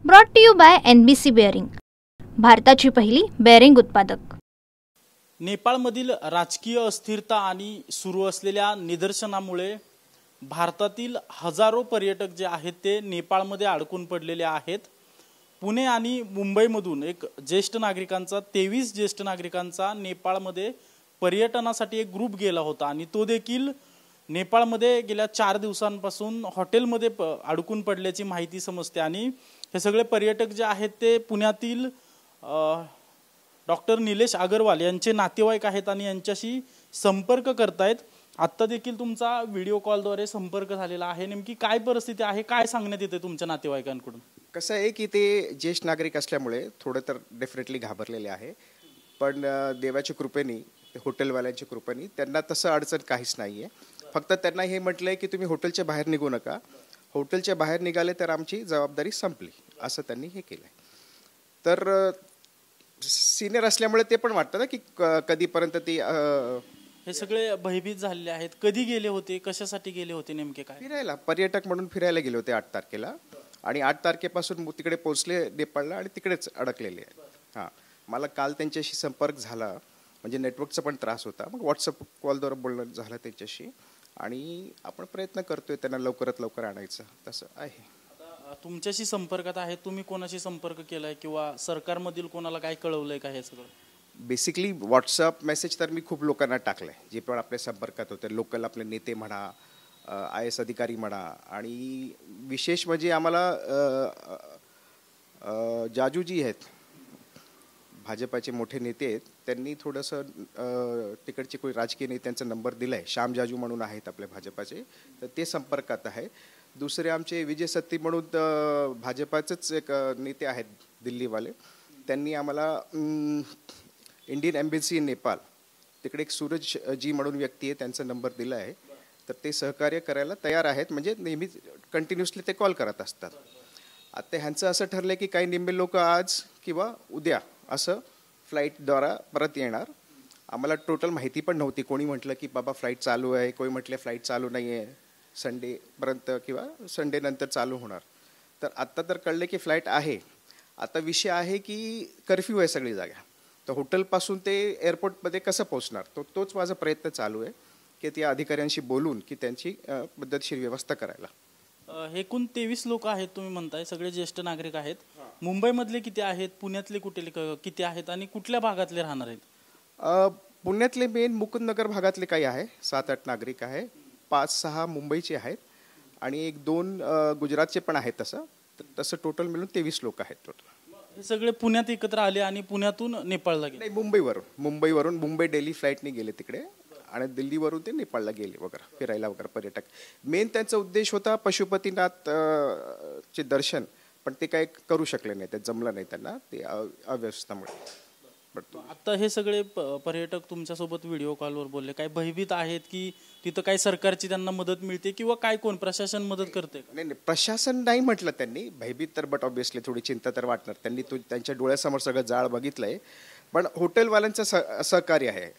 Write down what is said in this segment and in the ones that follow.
Brought to you by NBC bearing, भारताची पहिली bearing उत्पादक। नेपाळमधील राजकीय अस्थिरता आणि सुरू असलेल्या निदर्शनामुळे भारतातील हजारो पर्यटक जे आहेत ते नेपाळमध्ये अडकून पडलेले आहेत। पुणे आणि मुंबईमधून एक ज्येष्ठ नागरिकांचा 23 ज्येष्ठ नागरिकांचा नेपाळमध्ये पर्यटनासाठी एक ग्रुप गेला होता आणि तो देखील नेपाळमध्ये गेल्या 4 दिवसांपासून हॉटेलमध्ये अडकून पडल्याची माहिती समजते। आणि हे सगळे पर्यटक जे आहेत ते पुण्यातील डॉक्टर निलेश अगरवाल यांचे नातेवाईक आहेत आणि यांच्याशी संपर्क करतायत। आता देखील तुमचा व्हिडिओ कॉलद्वारे संपर्क झालेला आहे। नेमकी काय परिस्थिती आहे, काय सांगण्यात येते तुमच्या नातेवाईकांकडून? कसं आहे की ते ज्येष्ठ नागरिक असल्यामुळे थोडं तर डेफिनेटली घाबरलेले आहे, पण देवाच्या कृपेने, हॉटेलवाल्यांच्या कृपेने त्यांना तसं अडचण काहीच नाही आहे। फक्त त्यांना हे म्हटलंय की तुम्ही हॉटेलच्या बाहेर निघू नका, हॉटेलच्या बाहेर निघाले तर आमची जबाबदारी संपली, असं त्यांनी हे केलंय। तर सिनियर असल्यामुळे ते पण वाटतं ना की कधीपर्यंत ते हे सगळे भयभीत झालेले आहेत। कधी गेले होते, कशासाठी गेले होते, नेमके काय? फिरायला, पर्यटक म्हणून फिरायला गेले होते 8 तारखेला आणि 8 तारखेपासून तिकडे पोहोचले नेपाळला आणि तिकडेच अडकलेले आहेत। हां, मला काल त्यांच्याशी संपर्क झाला, म्हणजे नेटवर्कचा पण त्रास होता, मग व्हॉट्सअप कॉलद्वारे बोलणं झालं त्यांच्याशी आणि आपण प्रयत्न करतोय त्यांना लवकरात लवकर आणायचं, तसं आहे। तुमच्याशी संपर्कात आहे, तुम्ही कोणाशी संपर्क केलाय किंवा सरकारमधील कोणाला काय कळवलंय का हे सगळं? बेसिकली व्हॉट्सअप मेसेज तर मी खूप लोकांना टाकलाय, जे पण आपल्या संपर्कात होते, लोकल आपले नेते म्हणा, IAS अधिकारी म्हणा, आणि विशेष म्हणजे आम्हाला जाजूजी आहेत, भाजपाचे मोठे नेते आहेत, त्यांनी थोडंसं तिकडचे कोणी राजकीय नेत्यांचा नंबर दिलाय, श्याम जाजू म्हणून आहेत आपल्या भाजपाचे, तर ते संपर्कात आहे। दुसरे आमचे विजय सत्ती म्हणून भाजपाचेच एक नेते आहेत दिल्लीवाले, त्यांनी आम्हाला इंडियन एम्बेसी इन नेपाळ तिकडे एक सूरज जी म्हणून व्यक्ती आहे, त्यांचा नंबर दिला आहे, तर ते सहकार्य करायला तयार आहेत, म्हणजे नेहमी कंटिन्युअसली ते कॉल करत असतात। आता ह्यांचं असं ठरलं की काही निम्मे लोक आज किंवा उद्या असं फ्लाईटद्वारा परत येणार। आम्हाला टोटल माहिती पण नव्हती, कोणी म्हटलं की बाबा फ्लाईट चालू आहे, कोणी म्हटलं फ्लाईट चालू नाही आहे, संडेपर्यंत किंवा संडे नंतर चालू होणार। तर आत्ता तर कळले की फ्लाईट आहे। आता विषय आहे की कर्फ्यू आहे सगळी जागा, तर हॉटेलपासून ते एअरपोर्टमध्ये कसं पोहोचणार, तोच माझा प्रयत्न चालू आहे की त्या अधिकाऱ्यांशी बोलून की त्यांची पद्धतशीर व्यवस्था करायला। एकूण 23 लोक आहेत तुम्ही म्हणताय, सगळे ज्येष्ठ नागरिक आहेत। मुंबईमधले किती आहेत, पुण्यातले किती आहेत आणि कुठल्या भागातले राहणार आहेत? पुण्यातले मेन मुकुंदनगर भागातले काही आहे, 7-8 नागरिक आहे, 5-6 मुंबईचे आहेत आणि 1-2 गुजरातचे पण आहेत। तसं टोटल मिळून 23 लोक आहेत टोटल। हे सगळे पुण्यात एकत्र आले आणि पुण्यातून नेपाळला गेले? नाही, मुंबईवरून मुंबई दिल्ली फ्लाईटने गेले तिकडे आणि दिल्लीवरून ते नेपाळला गेले वगैरे, फिरायला वगैरे पर्यटक। मेन त्यांचा उद्देश होता पशुपतीनाथ चे दर्शन, पण ते काही करू शकले नाही, ते जमलं नाही त्यांना, ते अव्यवस्थामुळे। आता हे सगळे पर्यटक तुमच्यासोबत व्हिडिओ कॉलवर बोलले, काय भयभीत आहेत की तिथं काय सरकारची त्यांना मदत मिळते किंवा काय, कोण प्रशासन मदत करते? नाही, प्रशासन नाही म्हटलं त्यांनी, भयभीत तर बट ऑब्विसली थोडी चिंता तर वाटणार, त्यांनी त्यांच्या डोळ्यासमोर सगळं जाळ बघितलंय, पण हॉटेलवाल्यांचं सहकार्य आहे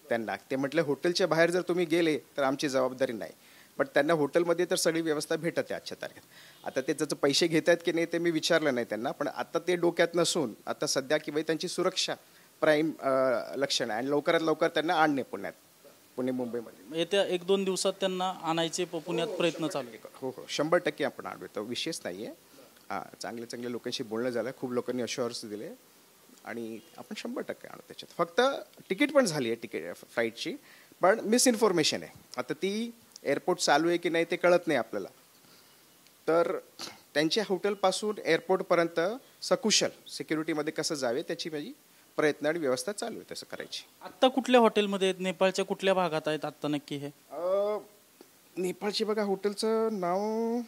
त्यांना। ते म्हटलं हॉटेलच्या बाहेर जर तुम्ही गेले तर आमची जबाबदारी नाही, पण त्यांना हॉटेलमध्ये तर सगळी व्यवस्था भेटत आहे आजच्या तारखेत। आता ते त्याचं पैसे घेत आहेत की नाही ते मी विचारलं नाही त्यांना, पण आता ते डोक्यात नसून आता सध्या किंवा त्यांची सुरक्षा प्राईम लक्षण आहे आणि लवकरात लवकर त्यांना आणणे पुणे मुंबईमध्ये। येत्या 1-2 दिवसात त्यांना आणायचे पुण्यात प्रयत्न चालू आहे? हो, 100% आपण आणू, तो विषयच नाही आहे। चांगल्या लोकांशी बोलणं झालं, खूप लोकांनी अश्युअर्स दिले आणि आपण 100% आणू त्याच्यात। फक्त तिकीट पण झाली आहे फ्लाईटची, पण मिसइन्फॉर्मेशन आहे। आता ती एअरपोर्ट चालू आहे की नाही ते कळत नाही आपल्याला, तर त्यांच्या हॉटेलपासून एअरपोर्टपर्यंत सकुशल सिक्युरिटीमध्ये कसं जावे त्याची माझी प्रयत्न आणि व्यवस्था चालू आहे तसं करायची। आता कुठल्या हॉटेलमध्ये आहेत, नेपाळच्या कुठल्या भागात आहेत आता नक्की हे? नेपाळची बघा, हॉटेलचं नाव,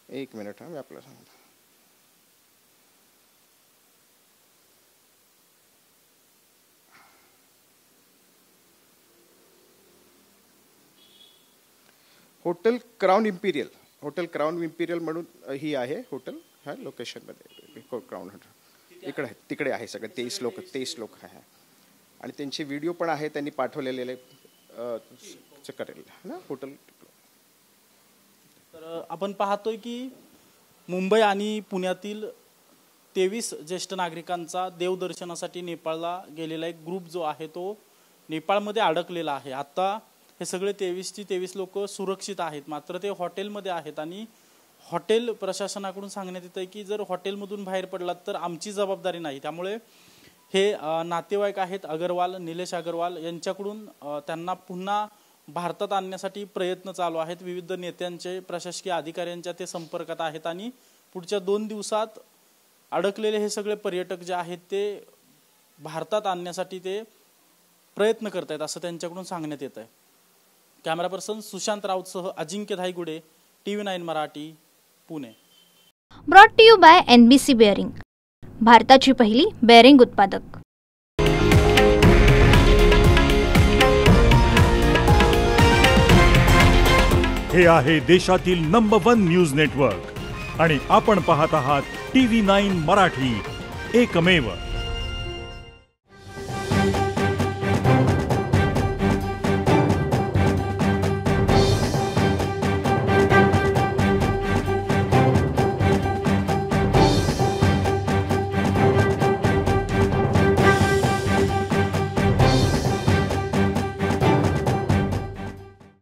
एक मिनिट मी आपल्याला सांगतो। हॉटेल क्राउन इम्पिरियल म्हणून ही आहे हॉटेल, ह्या लोकेशनमध्ये क्राउन हॉटेल इकडे आहे, तिकडे आहे सगळे 23 लोक आहे आणि त्यांचे व्हिडिओ पण आहे त्यांनी पाठवलेले करेल ना हॉटेल। तर आपण पाहतोय की मुंबई आणि पुण्यातील 23 ज्येष्ठ नागरिकांचा देवदर्शनासाठी नेपाळला गेलेला एक ग्रुप जो आहे तो नेपाळमध्ये अडकलेला आहे। आता हे सगळे 23 लोक सुरक्षित आहेत, मात्र ते हॉटेलमध्ये आहेत आणि हॉटेल प्रशासनाकडून सांगण्यात येतं की जर हॉटेलमधून बाहेर पडलात तर आमची जबाबदारी नाही। त्यामुळे हे नातेवाईक आहेत अगरवाल, निलेश अगरवाल यांच्याकडून त्यांना पुन्हा भारतात आणण्यासाठी प्रयत्न चालू आहेत। विविध नेत्यांचे, प्रशासकीय अधिकाऱ्यांच्या ते संपर्कात आहेत आणि पुढच्या 2 दिवसात अडकलेले हे सगळे पर्यटक जे आहेत ते भारतात आणण्यासाठी ते प्रयत्न करत आहेत असं त्यांच्याकडून सांगण्यात येत आहे। कॅमेरा पर्सन सुशांत राऊतसह Ajinkya Dhaygude, TV9 Marathi, Pune. Brought to you by NBC bearing, भारताची पहिली बेअरिंग उत्पादक। हे आहे देशातील नंबर 1 न्यूज नेटवर्क आणि आपण पाहत आहात TV9 मराठी, एकमेव।